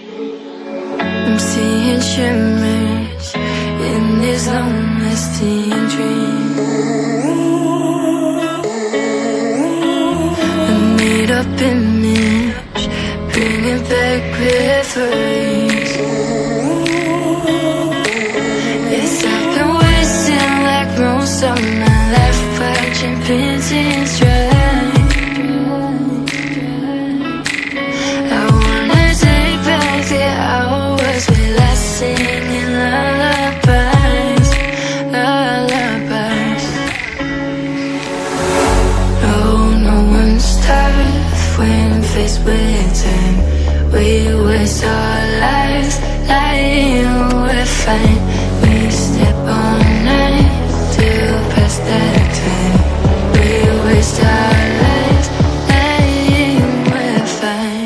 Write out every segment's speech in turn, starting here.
I'm seeing shimmers in these long-lasting dreams. A made-up image, bringing back memories. Yes, I've been wasting like most of my life, watching paintings dry. I wanna take back the hours we last singing lullabies, lullabies. Oh, no one's tough when faced with time. We waste our lives lying, we're fine. We step all night till past that time. We waste our lives lying, we're fine.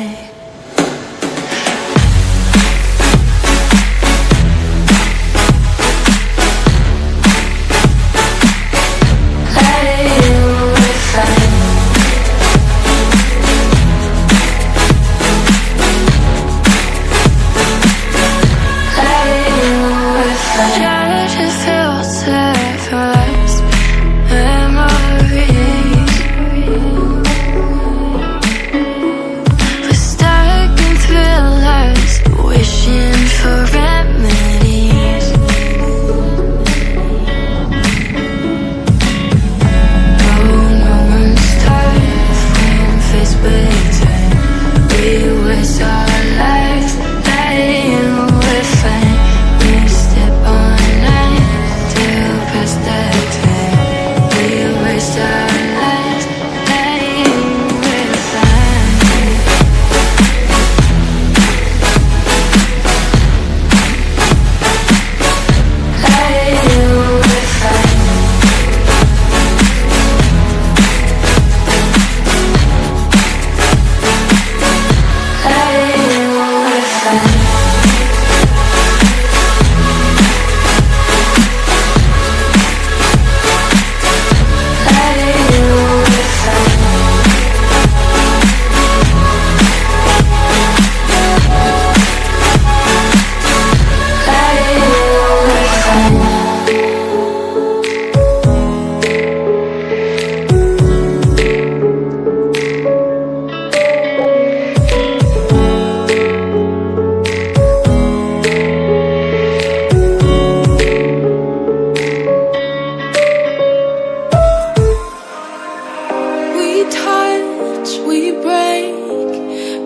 We break,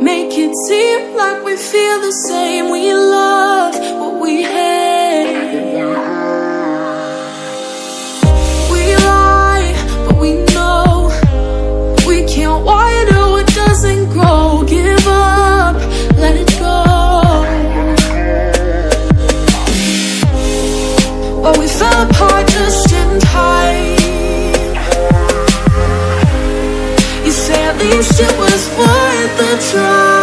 make it seem like we feel the same. We love what we hate. We lie, but we know we can't water what doesn't grow. Give up, let it go. But we fell apart just in time. At least it was worth the try.